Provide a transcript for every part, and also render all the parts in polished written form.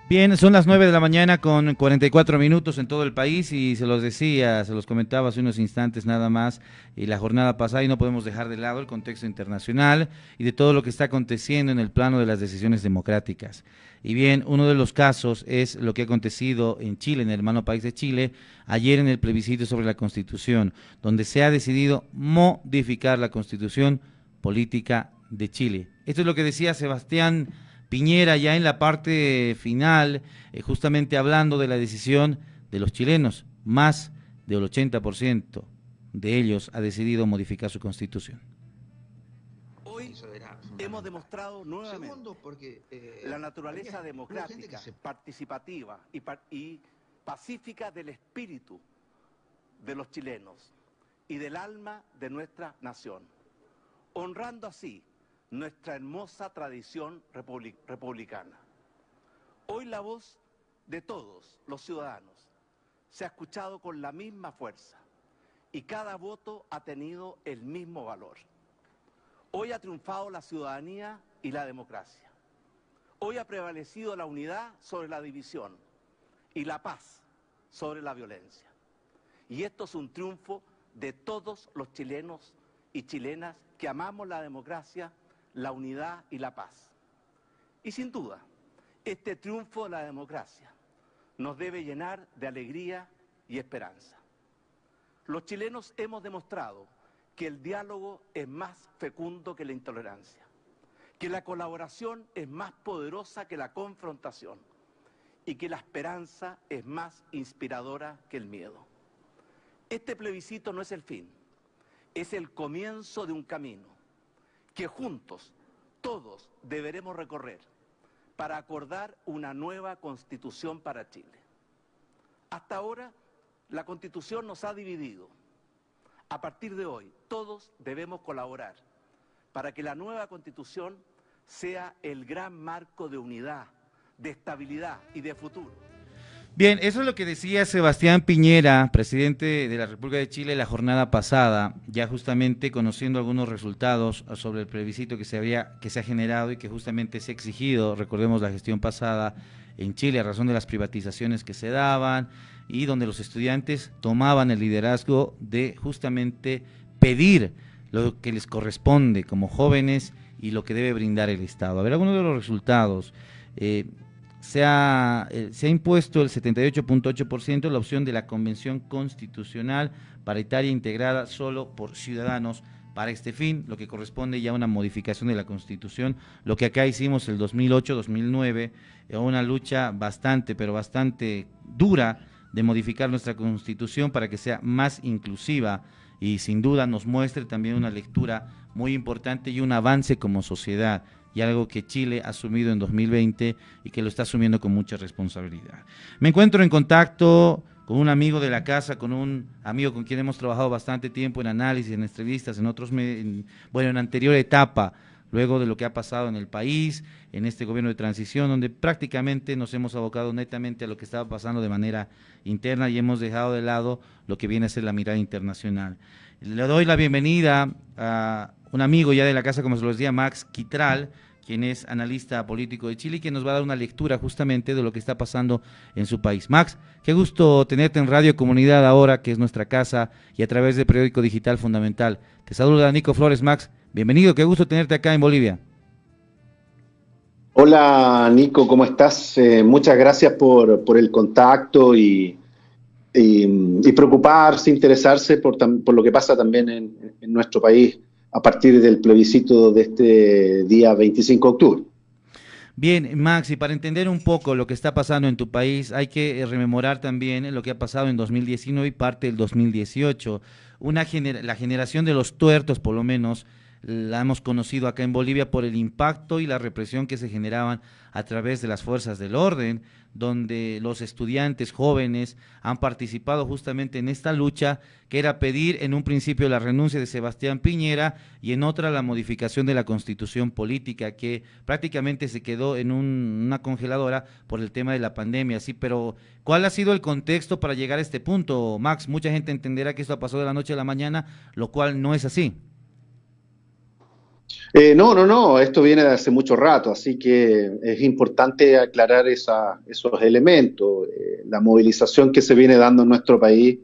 Bien, son las 9 de la mañana con 44 minutos en todo el país y se los decía, se los comentaba hace unos instantes nada más, y la jornada pasada, y no podemos dejar de lado el contexto internacional y de todo lo que está aconteciendo en el plano de las decisiones democráticas. Y bien, uno de los casos es lo que ha acontecido en Chile, en el hermano país de Chile, ayer en el plebiscito sobre la Constitución, donde se ha decidido modificar la Constitución política de Chile. Esto es lo que decía Sebastián Piñera ya en la parte final, justamente hablando de la decisión de los chilenos. Más del 80% de ellos ha decidido modificar su constitución. Hoy hemos demostrado nuevamente la naturaleza democrática, participativa y pacífica del espíritu de los chilenos y del alma de nuestra nación, honrando así nuestra hermosa tradición republicana. Hoy la voz de todos los ciudadanos se ha escuchado con la misma fuerza y cada voto ha tenido el mismo valor. Hoy ha triunfado la ciudadanía y la democracia. Hoy ha prevalecido la unidad sobre la división y la paz sobre la violencia. Y esto es un triunfo de todos los chilenos y chilenas que amamos la democracia, la unidad y la paz. Y sin duda, este triunfo de la democracia nos debe llenar de alegría y esperanza. Los chilenos hemos demostrado que el diálogo es más fecundo que la intolerancia, que la colaboración es más poderosa que la confrontación y que la esperanza es más inspiradora que el miedo. Este plebiscito no es el fin, es el comienzo de un camino que juntos, todos, deberemos recorrer para acordar una nueva Constitución para Chile. Hasta ahora, la Constitución nos ha dividido. A partir de hoy, todos debemos colaborar para que la nueva Constitución sea el gran marco de unidad, de estabilidad y de futuro. Bien, eso es lo que decía Sebastián Piñera, presidente de la República de Chile, la jornada pasada, ya justamente conociendo algunos resultados sobre el plebiscito que se ha generado y que justamente se ha exigido, recordemos la gestión pasada en Chile a razón de las privatizaciones que se daban y donde los estudiantes tomaban el liderazgo de justamente pedir lo que les corresponde como jóvenes y lo que debe brindar el Estado. A ver, algunos de los resultados. Se ha impuesto el 78.8% la opción de la Convención Constitucional paritaria integrada solo por ciudadanos para este fin, lo que corresponde ya a una modificación de la Constitución, lo que acá hicimos el 2008-2009, una lucha bastante, pero bastante dura de modificar nuestra Constitución para que sea más inclusiva y sin duda nos muestre también una lectura muy importante y un avance como sociedad, y algo que Chile ha asumido en 2020 y que lo está asumiendo con mucha responsabilidad. Me encuentro en contacto con un amigo de la casa, con un amigo con quien hemos trabajado bastante tiempo en análisis, en entrevistas, en anterior etapa, luego de lo que ha pasado en el país, en este gobierno de transición, donde prácticamente nos hemos abocado netamente a lo que estaba pasando de manera interna y hemos dejado de lado lo que viene a ser la mirada internacional. Le doy la bienvenida a un amigo ya de la casa, como se lo decía, Max Quitral, quien es analista político de Chile y quien nos va a dar una lectura justamente de lo que está pasando en su país. Max, qué gusto tenerte en Radio Comunidad ahora, que es nuestra casa, y a través del periódico digital Fundamental. Te saluda Nico Flores. Max, bienvenido, qué gusto tenerte acá en Bolivia. Hola Nico, ¿cómo estás? Muchas gracias por el contacto y preocuparse, interesarse por lo que pasa también en nuestro país a partir del plebiscito de este día 25 de octubre. Bien, Max, y para entender un poco lo que está pasando en tu país, hay que rememorar también lo que ha pasado en 2019 y parte del 2018. La generación de los tuertos, por lo menos, la hemos conocido acá en Bolivia por el impacto y la represión que se generaban a través de las fuerzas del orden, donde los estudiantes jóvenes han participado justamente en esta lucha, que era pedir en un principio la renuncia de Sebastián Piñera y en otra la modificación de la Constitución política, que prácticamente se quedó en una congeladora por el tema de la pandemia. Sí, pero ¿cuál ha sido el contexto para llegar a este punto, Max? Mucha gente entenderá que esto pasó de la noche a la mañana, lo cual no es así. No, esto viene de hace mucho rato, así que es importante aclarar esos elementos. La movilización que se viene dando en nuestro país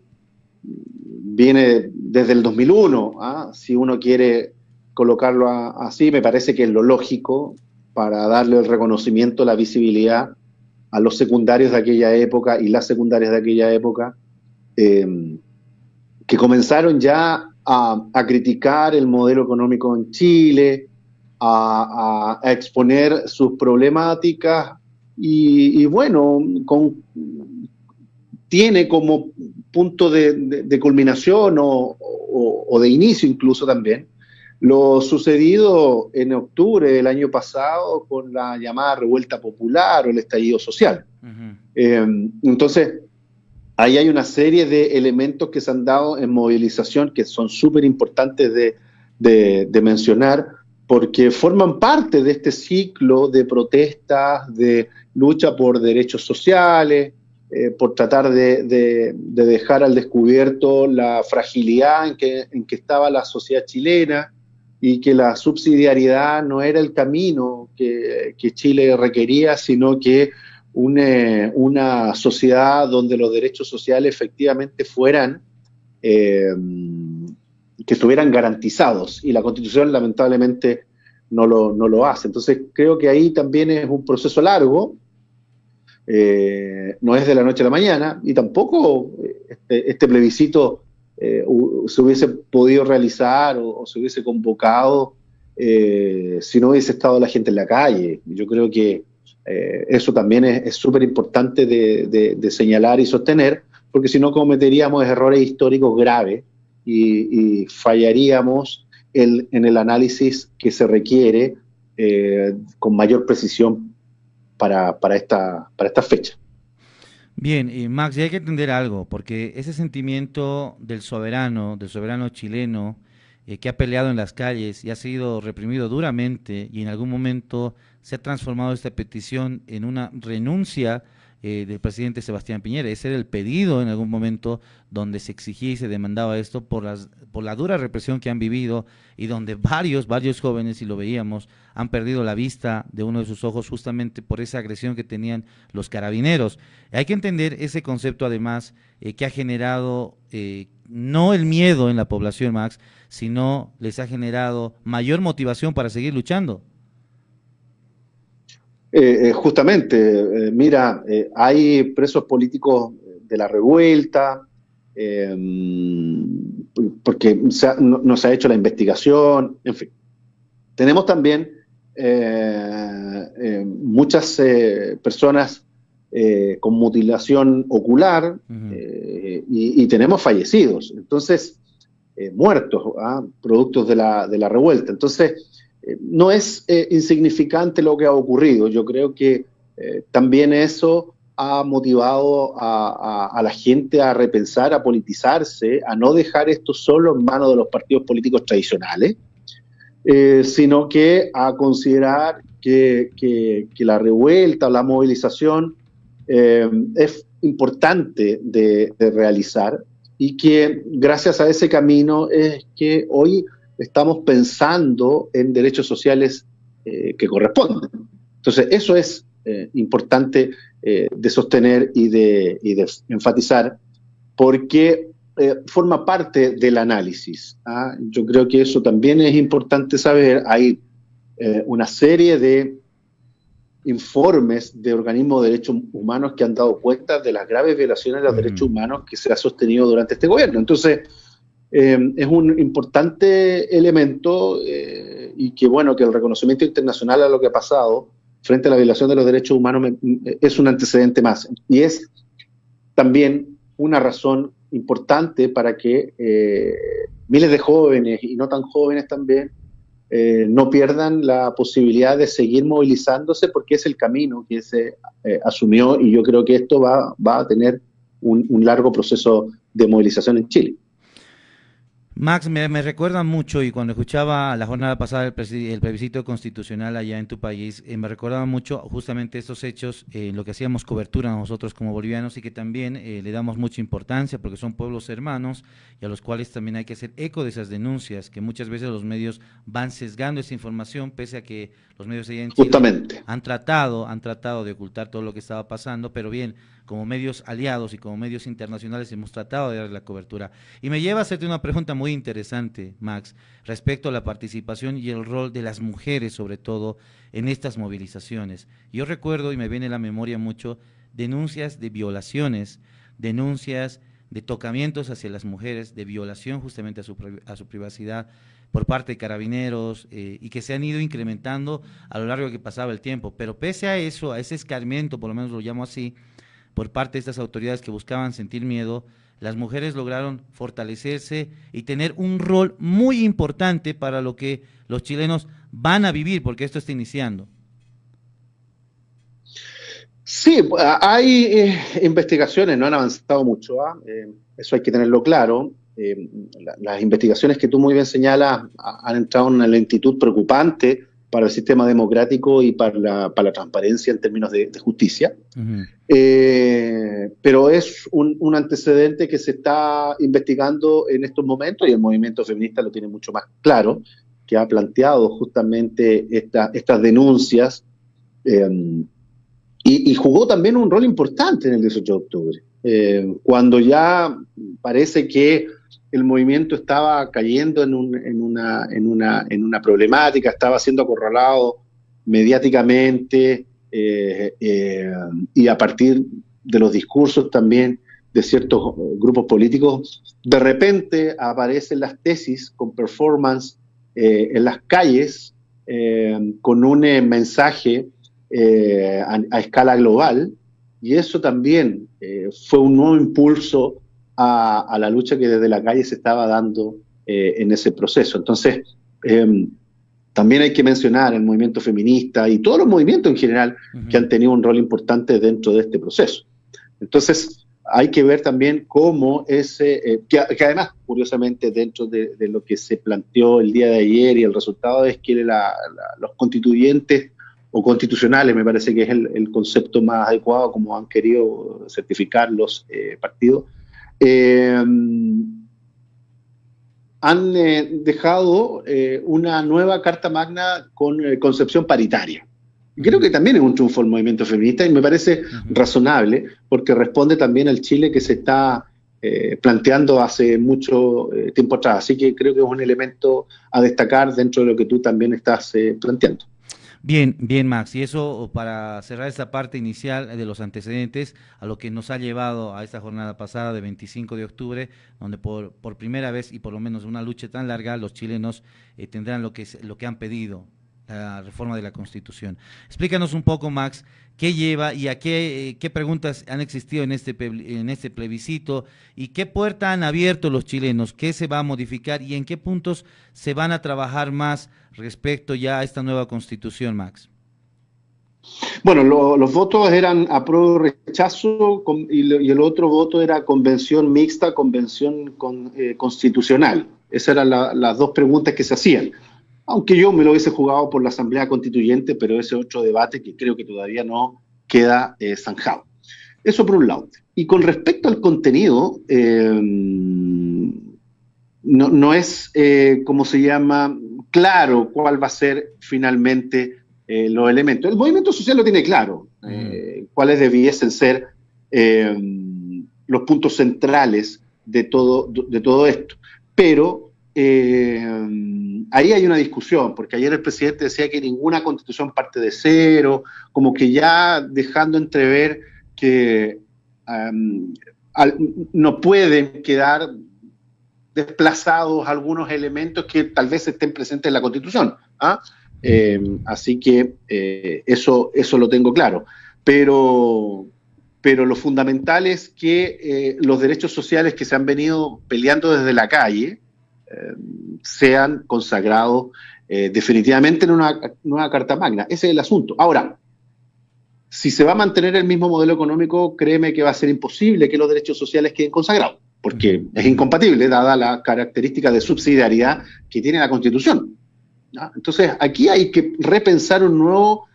viene desde el 2001, ¿ah? Si uno quiere colocarlo así, me parece que es lo lógico para darle el reconocimiento, la visibilidad a los secundarios de aquella época y las secundarias de aquella época, que comenzaron ya a criticar el modelo económico en Chile, a exponer sus problemáticas y bueno, tiene como punto de culminación o de inicio incluso también lo sucedido en octubre del año pasado con la llamada revuelta popular o el estallido social. Entonces, ahí hay una serie de elementos que se han dado en movilización que son súper importantes de mencionar, porque forman parte de este ciclo de protestas, de lucha por derechos sociales, por tratar de dejar al descubierto la fragilidad en que estaba la sociedad chilena y que la subsidiariedad no era el camino que Chile requería, sino que una sociedad donde los derechos sociales efectivamente fueran, que estuvieran garantizados, y la Constitución lamentablemente no lo hace. Entonces creo que ahí también es un proceso largo, no es de la noche a la mañana, y tampoco este plebiscito se hubiese podido realizar o se hubiese convocado si no hubiese estado la gente en la calle. Yo creo que eso también es súper importante de señalar y sostener, porque si no cometeríamos errores históricos graves y fallaríamos en el análisis que se requiere con mayor precisión para esta fecha. Bien, Max, y hay que entender algo, porque ese sentimiento del soberano chileno, que ha peleado en las calles y ha sido reprimido duramente, y en algún momento se ha transformado esta petición en una renuncia del presidente Sebastián Piñera. Ese era el pedido en algún momento donde se exigía y se demandaba esto por la dura represión que han vivido, y donde varios jóvenes, y lo veíamos, han perdido la vista de uno de sus ojos justamente por esa agresión que tenían los carabineros. Hay que entender ese concepto además, que ha generado no el miedo en la población, Max, sino les ha generado mayor motivación para seguir luchando. Justamente, mira, hay presos políticos de la revuelta, porque no se ha hecho la investigación, en fin. Tenemos también muchas personas con mutilación ocular, y tenemos fallecidos, entonces, muertos, productos de la revuelta. Entonces, no es insignificante lo que ha ocurrido. Yo creo que también eso ha motivado a la gente a repensar, a politizarse, a no dejar esto solo en manos de los partidos políticos tradicionales, sino que a considerar que la revuelta o la movilización es importante de realizar, y que gracias a ese camino es que hoy estamos pensando en derechos sociales que corresponden. Entonces, eso es importante de sostener y de enfatizar, porque forma parte del análisis. Yo creo que eso también es importante saber. Hay una serie de informes de organismos de derechos humanos que han dado cuenta de las graves violaciones de los derechos humanos que se ha sostenido durante este gobierno. Entonces, es un importante elemento, y que bueno, que el reconocimiento internacional a lo que ha pasado frente a la violación de los derechos humanos es un antecedente más, y es también una razón importante para que miles de jóvenes y no tan jóvenes también no pierdan la posibilidad de seguir movilizándose, porque es el camino que se asumió, y yo creo que esto va a tener un largo proceso de movilización en Chile. Max, me recuerda mucho, y cuando escuchaba la jornada pasada el plebiscito constitucional allá en tu país, me recordaba mucho justamente estos hechos, lo que hacíamos cobertura nosotros como bolivianos y que también le damos mucha importancia porque son pueblos hermanos y a los cuales también hay que hacer eco de esas denuncias, que muchas veces los medios van sesgando esa información, pese a que los medios allá en Chile Justamente. han tratado de ocultar todo lo que estaba pasando, pero bien, como medios aliados y como medios internacionales hemos tratado de dar la cobertura. Y me lleva a hacerte una pregunta muy interesante, Max, respecto a la participación y el rol de las mujeres, sobre todo, en estas movilizaciones. Yo recuerdo, y me viene a la memoria mucho, denuncias de violaciones, denuncias de tocamientos hacia las mujeres, de violación justamente a su privacidad por parte de carabineros, y que se han ido incrementando a lo largo que pasaba el tiempo. Pero pese a eso, a ese escarmiento, por lo menos lo llamo así, por parte de estas autoridades que buscaban sentir miedo, las mujeres lograron fortalecerse y tener un rol muy importante para lo que los chilenos van a vivir, porque esto está iniciando. Sí, hay investigaciones, no han avanzado mucho, eso hay que tenerlo claro. Las investigaciones que tú muy bien señalas han entrado en una lentitud preocupante para el sistema democrático y para la transparencia en términos de justicia. Uh-huh. Pero es un antecedente que se está investigando en estos momentos y el movimiento feminista lo tiene mucho más claro, que ha planteado justamente estas denuncias y jugó también un rol importante en el 18 de octubre, cuando ya parece que el movimiento estaba cayendo en una problemática, estaba siendo acorralado mediáticamente y a partir de los discursos también de ciertos grupos políticos, de repente aparecen las tesis con performance en las calles con un mensaje a escala global, y eso también fue un nuevo impulso a la lucha que desde la calle se estaba dando en ese proceso. Entonces, también hay que mencionar el movimiento feminista y todos los movimientos en general que han tenido un rol importante dentro de este proceso. Entonces, hay que ver también cómo que además, curiosamente, dentro de lo que se planteó el día de ayer y el resultado es que los constituyentes o constitucionales, me parece que es el concepto más adecuado, como han querido certificar los partidos, han dejado una nueva Carta Magna con concepción paritaria. Creo que también es un triunfo del movimiento feminista y me parece razonable porque responde también al Chile que se está planteando hace mucho tiempo atrás. Así que creo que es un elemento a destacar dentro de lo que tú también estás planteando. Bien, bien, Max, y eso para cerrar esta parte inicial de los antecedentes a lo que nos ha llevado a esta jornada pasada de 25 de octubre, donde por primera vez y por lo menos una lucha tan larga, los chilenos tendrán lo que han pedido, la reforma de la Constitución. Explícanos un poco, Max, qué lleva y a qué preguntas han existido en este plebiscito y qué puerta han abierto los chilenos, qué se va a modificar y en qué puntos se van a trabajar más respecto ya a esta nueva Constitución, Max. Bueno, los votos eran apruebo y rechazo y el otro voto era convención mixta, convención constitucional. Esas eran las dos preguntas que se hacían. Aunque yo me lo hubiese jugado por la Asamblea Constituyente, pero ese otro debate que creo que todavía no queda zanjado. Eso por un lado. Y con respecto al contenido, no es, ¿cómo se llama?, claro cuál va a ser finalmente los elementos. El movimiento social lo tiene claro, cuáles debiesen ser los puntos centrales de todo esto. Pero ahí hay una discusión, porque ayer el presidente decía que ninguna constitución parte de cero, como que ya dejando entrever que no pueden quedar desplazados algunos elementos que tal vez estén presentes en la Constitución. Así que eso lo tengo claro. Pero lo fundamental es que los derechos sociales que se han venido peleando desde la calle sean consagrados definitivamente en una nueva Carta Magna. Ese es el asunto. Ahora, si se va a mantener el mismo modelo económico, créeme que va a ser imposible que los derechos sociales queden consagrados. porque es incompatible dada la característica de subsidiariedad que tiene la Constitución, ¿no? Entonces, aquí hay que repensar una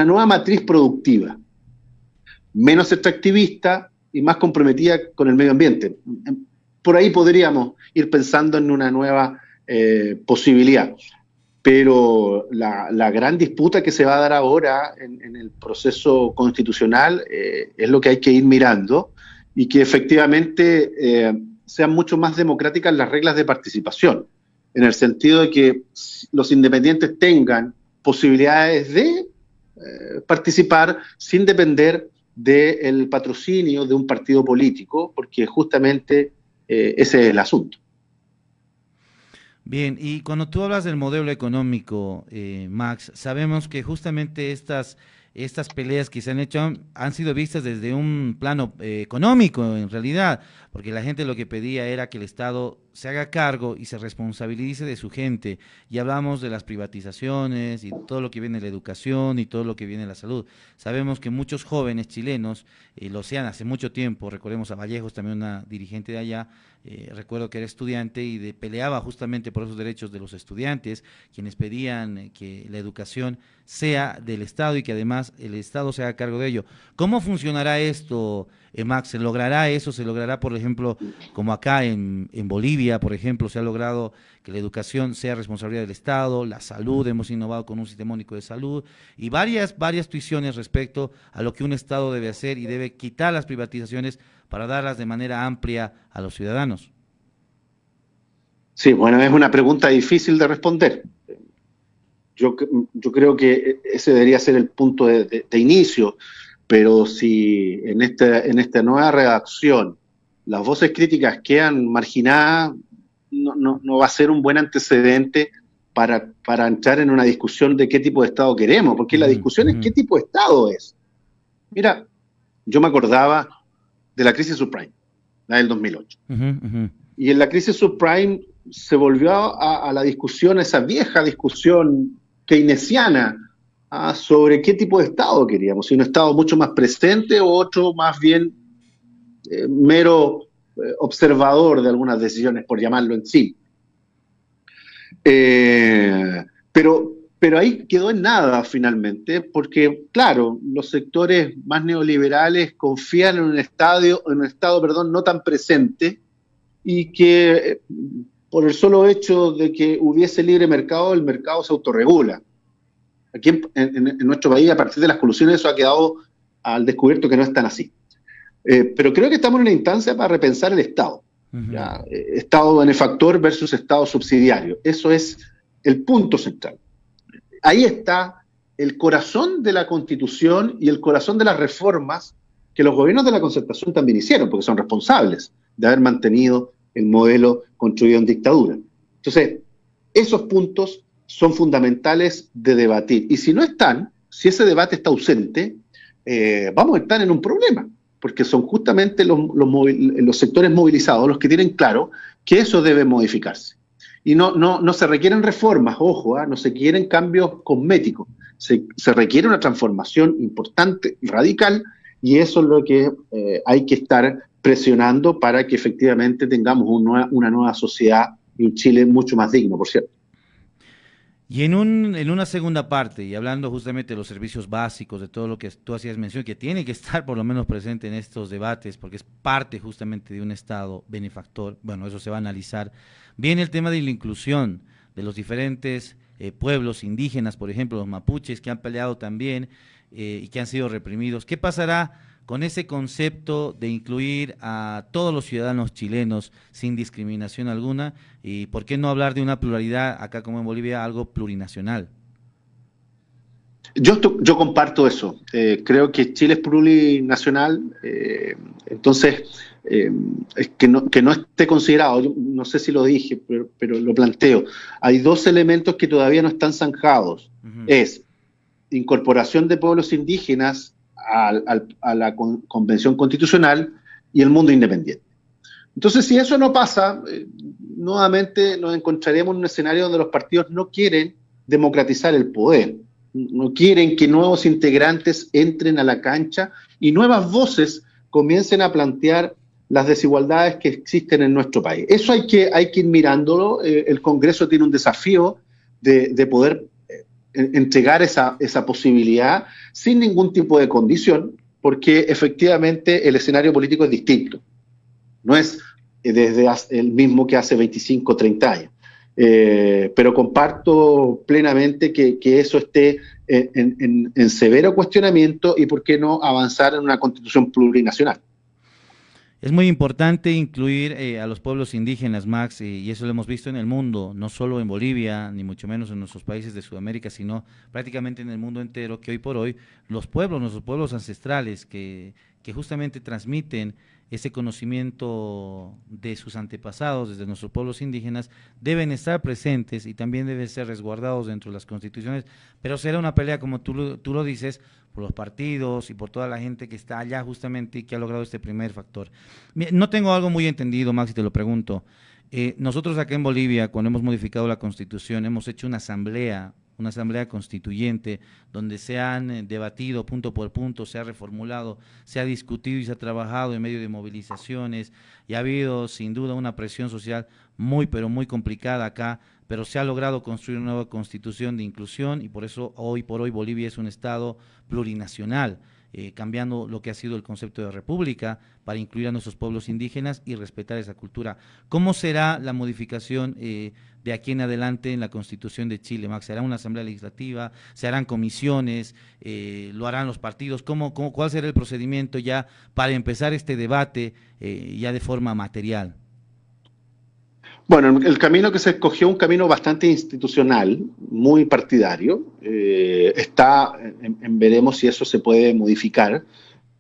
nueva matriz productiva, menos extractivista y más comprometida con el medio ambiente. Por ahí podríamos ir pensando en una nueva posibilidad. Pero la gran disputa que se va a dar ahora en el proceso constitucional es lo que hay que ir mirando, y que efectivamente sean mucho más democráticas las reglas de participación, en el sentido de que los independientes tengan posibilidades de participar sin depender del patrocinio de un partido político, porque justamente ese es el asunto. Bien, y cuando tú hablas del modelo económico, Max, sabemos que justamente estas peleas que se han hecho han sido vistas desde un plano económico, en realidad, porque la gente lo que pedía era que el Estado se haga cargo y se responsabilice de su gente, y hablamos de las privatizaciones y todo lo que viene de la educación y todo lo que viene de la salud. Sabemos que muchos jóvenes chilenos lo sean hace mucho tiempo. Recordemos a Vallejos, también una dirigente de allá, recuerdo que era estudiante y peleaba justamente por esos derechos de los estudiantes, quienes pedían que la educación sea del Estado y que además el Estado se haga cargo de ello. ¿Cómo funcionará esto, Max? ¿Se logrará eso? ¿Se logrará, por ejemplo, como acá en Bolivia, por ejemplo, se ha logrado que la educación sea responsabilidad del Estado, la salud, hemos innovado con un sistema único de salud y varias tuiciones respecto a lo que un Estado debe hacer y debe quitar las privatizaciones para darlas de manera amplia a los ciudadanos? Sí, bueno, es una pregunta difícil de responder. Yo creo que ese debería ser el punto de inicio, pero si en esta nueva redacción las voces críticas quedan marginadas, no va a ser un buen antecedente para entrar en una discusión de qué tipo de Estado queremos, porque la discusión es qué tipo de Estado es. Mira, yo me acordaba de la crisis subprime, la del 2008. Y en la crisis subprime se volvió a la discusión, esa vieja discusión keynesiana, sobre qué tipo de Estado queríamos, si un Estado mucho más presente o otro más bien mero observador de algunas decisiones, por llamarlo en sí. Pero ahí quedó en nada finalmente, porque claro, los sectores más neoliberales confían en un Estado no tan presente, y que por el solo hecho de que hubiese libre mercado, el mercado se autorregula. Aquí en nuestro país, a partir de las colusiones, eso ha quedado al descubierto que no es tan así. Pero creo que estamos en una instancia para repensar el Estado. ¿Ya? Estado benefactor versus Estado subsidiario. Eso es el punto central. Ahí está el corazón de la Constitución y el corazón de las reformas que los gobiernos de la Concertación también hicieron, porque son responsables de haber mantenido el modelo construido en dictadura. Entonces, esos puntos son fundamentales de debatir. Y si no están, si ese debate está ausente, vamos a estar en un problema, porque son justamente los sectores movilizados los que tienen claro que eso debe modificarse. Y no se requieren reformas, ojo, no se quieren cambios cosméticos, se requiere una transformación importante, radical, y eso es lo que hay que estar presionando para que efectivamente tengamos una nueva sociedad y un Chile mucho más digno, por cierto. Y en una segunda parte, y hablando justamente de los servicios básicos, de todo lo que tú hacías mención, que tiene que estar por lo menos presente en estos debates, porque es parte justamente de un Estado benefactor, bueno, eso se va a analizar. Viene el tema de la inclusión de los diferentes pueblos indígenas, por ejemplo, los mapuches, que han peleado también y que han sido reprimidos. ¿Qué pasará con ese concepto de incluir a todos los ciudadanos chilenos sin discriminación alguna? ¿Y por qué no hablar de una pluralidad, acá como en Bolivia, algo plurinacional? Yo comparto eso. Creo que Chile es plurinacional, entonces es que no esté considerado. Yo no sé si lo dije, pero lo planteo. Hay dos elementos que todavía no están zanjados. Es incorporación de pueblos indígenas a la Convención Constitucional y el mundo independiente. Entonces, si eso no pasa, nuevamente nos encontraremos en un escenario donde los partidos no quieren democratizar el poder, no quieren que nuevos integrantes entren a la cancha y nuevas voces comiencen a plantear las desigualdades que existen en nuestro país. Eso hay que ir mirándolo. El Congreso tiene un desafío de poder entregar esa posibilidad sin ningún tipo de condición, porque efectivamente el escenario político es distinto. No es desde el mismo que hace 25 o 30 años. Pero comparto plenamente que eso esté en severo cuestionamiento y, ¿por qué no, avanzar en una constitución plurinacional? Es muy importante incluir a los pueblos indígenas, Max, y eso lo hemos visto en el mundo, no solo en Bolivia, ni mucho menos en nuestros países de Sudamérica, sino prácticamente en el mundo entero, que hoy por hoy los pueblos, nuestros pueblos ancestrales, que justamente transmiten ese conocimiento de sus antepasados, desde nuestros pueblos indígenas, deben estar presentes y también deben ser resguardados dentro de las constituciones, pero será una pelea, como tú lo dices, por los partidos y por toda la gente que está allá justamente y que ha logrado este primer factor. No tengo algo muy entendido, Max, y te lo pregunto. Nosotros acá en Bolivia, cuando hemos modificado la Constitución, hemos hecho una asamblea constituyente, donde se han debatido punto por punto, se ha reformulado, se ha discutido y se ha trabajado en medio de movilizaciones, y ha habido sin duda una presión social muy, pero muy complicada acá, pero se ha logrado construir una nueva constitución de inclusión, y por eso hoy por hoy Bolivia es un estado plurinacional, cambiando lo que ha sido el concepto de república para incluir a nuestros pueblos indígenas y respetar esa cultura. ¿Cómo será la modificación de aquí en adelante en la Constitución de Chile, Max? ¿Será una asamblea legislativa? ¿Se harán comisiones? ¿Lo harán los partidos? ¿Cuál será el procedimiento ya para empezar este debate ya de forma material? Bueno, el camino que se escogió, un camino bastante institucional, muy partidario. Está veremos si eso se puede modificar.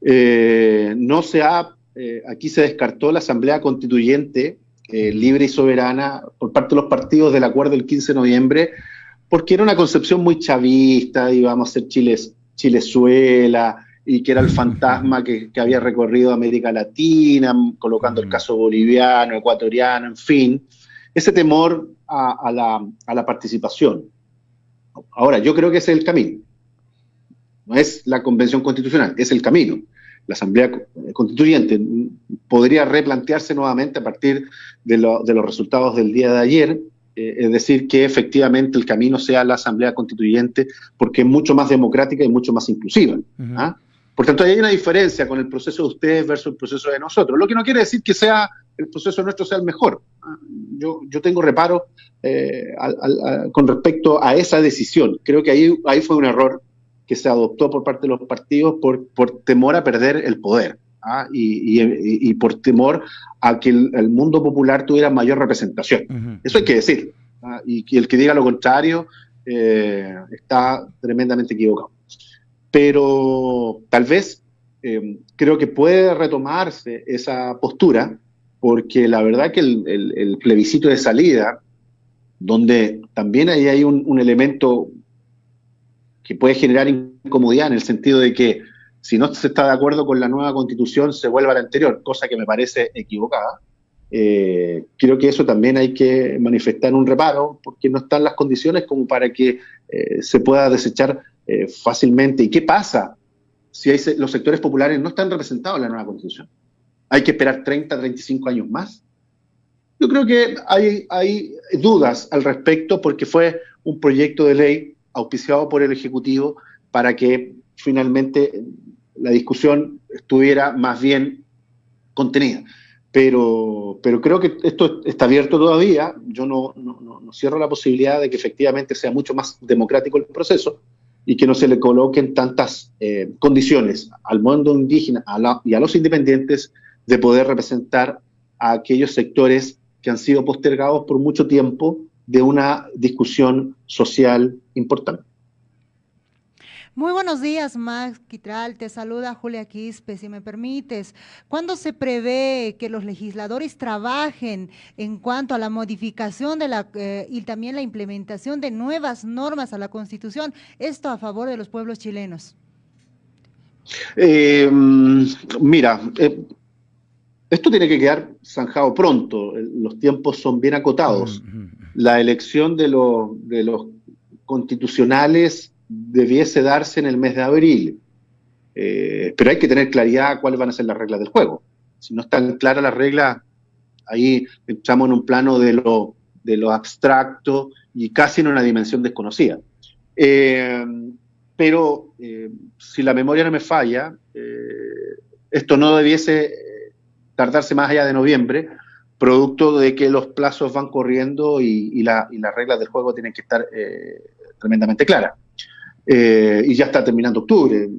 No se ha, aquí se descartó la Asamblea Constituyente libre y soberana por parte de los partidos del acuerdo del 15 de noviembre, porque era una concepción muy chavista, íbamos a ser Chilezuela, y que era el fantasma que había recorrido América Latina, colocando el caso boliviano, ecuatoriano, en fin, ese temor a la participación. Ahora, yo creo que ese es el camino. No es la convención constitucional, es el camino. La Asamblea Constituyente podría replantearse nuevamente a partir de los resultados del día de ayer, es decir, que efectivamente el camino sea la Asamblea Constituyente, porque es mucho más democrática y mucho más inclusiva. ¿Ah? Por tanto, hay una diferencia con el proceso de ustedes versus el proceso de nosotros, lo que no quiere decir que el proceso nuestro sea el mejor. Yo tengo reparo con respecto a esa decisión. Creo que ahí fue un error que se adoptó por parte de los partidos por temor a perder el poder, ¿ah? y por temor a que el mundo popular tuviera mayor representación. Eso hay que decir, ¿ah? Y el que diga lo contrario está tremendamente equivocado. Pero tal vez creo que puede retomarse esa postura, porque la verdad que el plebiscito de salida, donde también ahí hay un elemento que puede generar incomodidad en el sentido de que si no se está de acuerdo con la nueva constitución se vuelva a la anterior, cosa que me parece equivocada. Creo que eso también hay que manifestar un reparo, porque no están las condiciones como para que se pueda desechar fácilmente. ¿Y qué pasa si los sectores populares no están representados en la nueva constitución? ¿Hay que esperar 30, 35 años más? Yo creo que hay dudas al respecto, porque fue un proyecto de ley auspiciado por el Ejecutivo para que finalmente la discusión estuviera más bien contenida. Pero creo que esto está abierto todavía. Yo no cierro la posibilidad de que efectivamente sea mucho más democrático el proceso y que no se le coloquen tantas condiciones al mundo indígena y a los independientes de poder representar a aquellos sectores que han sido postergados por mucho tiempo de una discusión social importante. Muy buenos días, Max Quitral. Te saluda Julia Quispe, si me permites. ¿Cuándo se prevé que los legisladores trabajen en cuanto a la modificación y también la implementación de nuevas normas a la Constitución? Esto a favor de los pueblos chilenos. Mira, esto tiene que quedar zanjado pronto. Los tiempos son bien acotados. La elección de los constitucionales debiese darse en el mes de abril, pero hay que tener claridad cuáles van a ser las reglas del juego. Si no están claras las reglas, ahí entramos en un plano de lo abstracto y casi en una dimensión desconocida. Pero si la memoria no me falla, esto no debiese tardarse más allá de noviembre, producto de que los plazos van corriendo y las reglas del juego tienen que estar tremendamente claras. Y ya está terminando octubre.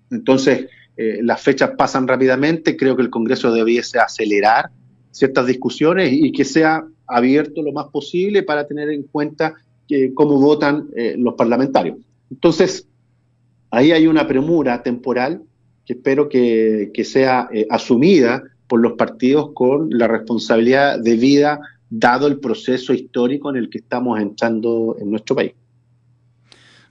Entonces, las fechas pasan rápidamente. Creo que el Congreso debiese acelerar ciertas discusiones y que sea abierto lo más posible para tener en cuenta cómo votan los parlamentarios. Entonces, ahí hay una premura temporal que espero que sea asumida por los partidos con la responsabilidad debida, dado el proceso histórico en el que estamos entrando en nuestro país.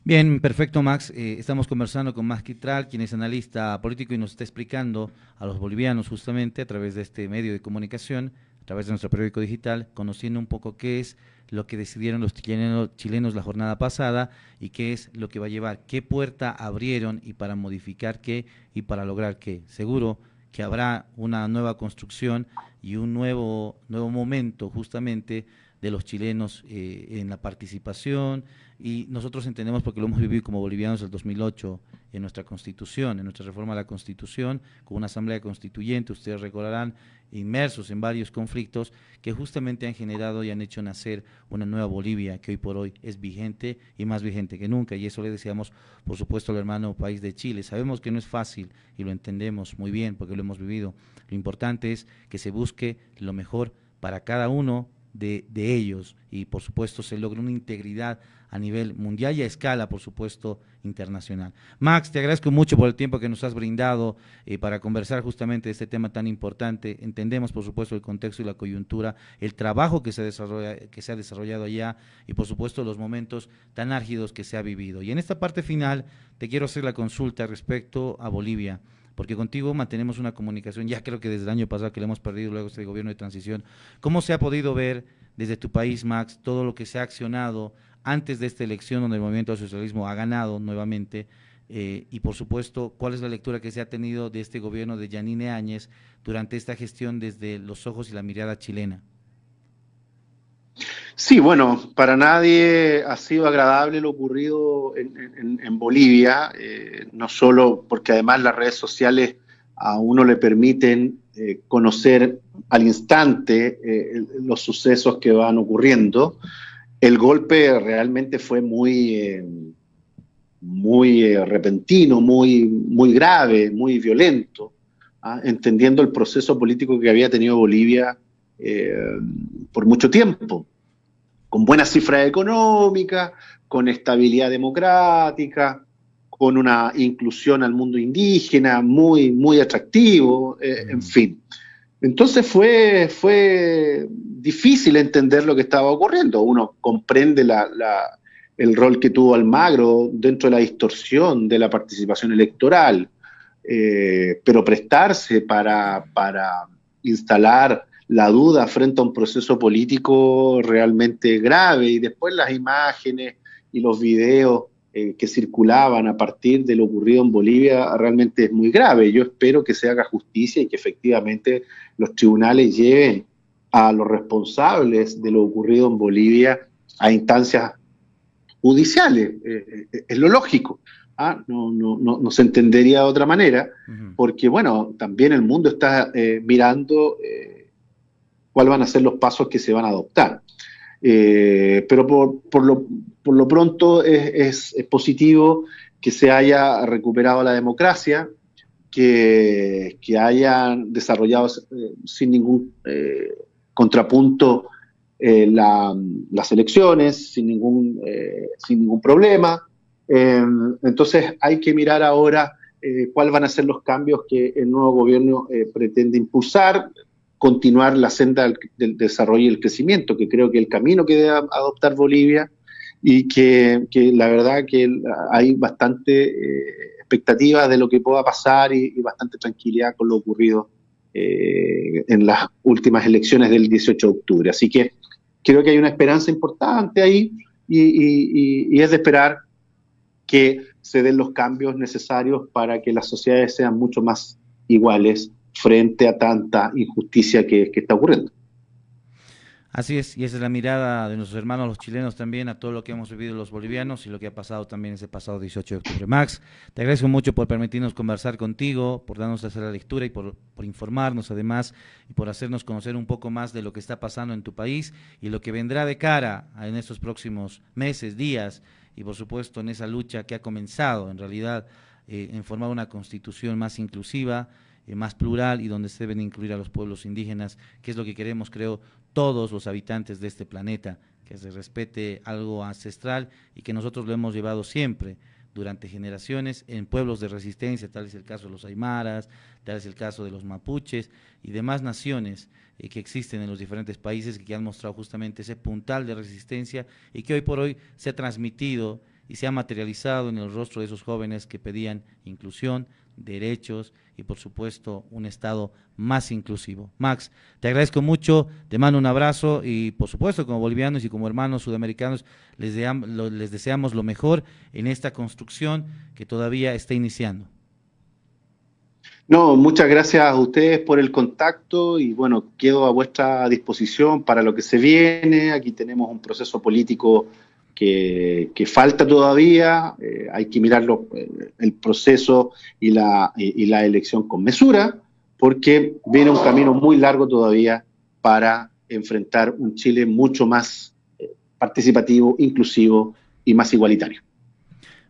Bien, perfecto, Max. Estamos conversando con Max Quitral, quien es analista político y nos está explicando a los bolivianos justamente a través de este medio de comunicación, a través de nuestro periódico digital, conociendo un poco qué es lo que decidieron los chilenos la jornada pasada y qué es lo que va a llevar, qué puerta abrieron y para modificar qué y para lograr qué. Seguro que habrá una nueva construcción y un nuevo momento justamente de los chilenos en la participación, y nosotros entendemos, porque lo hemos vivido como bolivianos del 2008 en nuestra Constitución, en nuestra reforma a la Constitución, con una asamblea constituyente, ustedes recordarán, inmersos en varios conflictos que justamente han generado y han hecho nacer una nueva Bolivia que hoy por hoy es vigente y más vigente que nunca, y eso le deseamos por supuesto al hermano país de Chile. Sabemos que no es fácil y lo entendemos muy bien porque lo hemos vivido. Lo importante es que se busque lo mejor para cada uno de ellos y por supuesto se logre una integridad a nivel mundial y a escala, por supuesto, internacional. Max, te agradezco mucho por el tiempo que nos has brindado para conversar justamente de este tema tan importante. Entendemos, por supuesto, el contexto y la coyuntura, el trabajo que se ha desarrollado allá y, por supuesto, los momentos tan álgidos que se ha vivido. Y en esta parte final te quiero hacer la consulta respecto a Bolivia, porque contigo mantenemos una comunicación, ya creo que desde el año pasado que le hemos perdido luego este gobierno de transición. ¿Cómo se ha podido ver desde tu país, Max, todo lo que se ha accionado antes de esta elección donde el movimiento al socialismo ha ganado nuevamente? Y por supuesto, ¿cuál es la lectura que se ha tenido de este gobierno de Yanine Áñez durante esta gestión desde los ojos y la mirada chilena? Sí, bueno, para nadie ha sido agradable lo ocurrido en Bolivia, no solo porque además las redes sociales a uno le permiten conocer al instante los sucesos que van ocurriendo. El golpe realmente fue muy repentino, muy grave, muy violento, entendiendo el proceso político que había tenido Bolivia por mucho tiempo, con buenas cifras económicas, con estabilidad democrática, con una inclusión al mundo indígena muy atractivo, en fin. Entonces fue difícil entender lo que estaba ocurriendo. Uno comprende el rol que tuvo Almagro dentro de la distorsión de la participación electoral, pero prestarse para instalar la duda frente a un proceso político realmente grave, y después las imágenes y los videos que circulaban a partir de lo ocurrido en Bolivia realmente es muy grave. Yo espero que se haga justicia y que efectivamente los tribunales lleven a los responsables de lo ocurrido en Bolivia a instancias judiciales. Es lo lógico. No se entendería de otra manera, porque bueno, también el mundo está mirando cuáles van a ser los pasos que se van a adoptar. Pero por lo pronto es positivo que se haya recuperado la democracia, que hayan desarrollado sin ningún contrapunto las elecciones, sin ningún problema. Entonces hay que mirar ahora cuáles van a ser los cambios que el nuevo gobierno pretende impulsar, continuar la senda del desarrollo y el crecimiento, que creo que es el camino que debe adoptar Bolivia, y que la verdad que hay bastante expectativa de lo que pueda pasar y bastante tranquilidad con lo ocurrido en las últimas elecciones del 18 de octubre. Así que creo que hay una esperanza importante ahí y es de esperar que se den los cambios necesarios para que las sociedades sean mucho más iguales frente a tanta injusticia que está ocurriendo. Así es, y esa es la mirada de nuestros hermanos los chilenos también a todo lo que hemos vivido los bolivianos y lo que ha pasado también ese pasado 18 de octubre. Max, te agradezco mucho por permitirnos conversar contigo, por darnos hacer la lectura y por informarnos además y por hacernos conocer un poco más de lo que está pasando en tu país y lo que vendrá de cara en estos próximos meses, días y por supuesto en esa lucha que ha comenzado en realidad en formar una constitución más inclusiva, más plural y donde se deben incluir a los pueblos indígenas, que es lo que queremos, creo, todos los habitantes de este planeta, que se respete algo ancestral y que nosotros lo hemos llevado siempre durante generaciones en pueblos de resistencia, tal es el caso de los aymaras, tal es el caso de los mapuches y demás naciones que existen en los diferentes países que han mostrado justamente ese puntal de resistencia y que hoy por hoy se ha transmitido y se ha materializado en el rostro de esos jóvenes que pedían inclusión, derechos y por supuesto un Estado más inclusivo. Max, te agradezco mucho, te mando un abrazo y por supuesto como bolivianos y como hermanos sudamericanos les deseamos lo mejor en esta construcción que todavía está iniciando. No, muchas gracias a ustedes por el contacto y bueno, quedo a vuestra disposición para lo que se viene. Aquí tenemos un proceso político que falta todavía, hay que mirarlo, el proceso y la elección con mesura, porque viene un camino muy largo todavía para enfrentar un Chile mucho más participativo, inclusivo y más igualitario.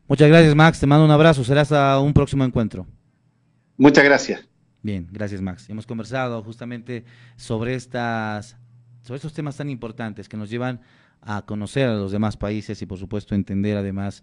Muchas gracias, Max, te mando un abrazo, será hasta un próximo encuentro. Muchas gracias. Bien, gracias, Max. Hemos conversado justamente sobre estos temas tan importantes que nos llevan a conocer a los demás países y por supuesto entender además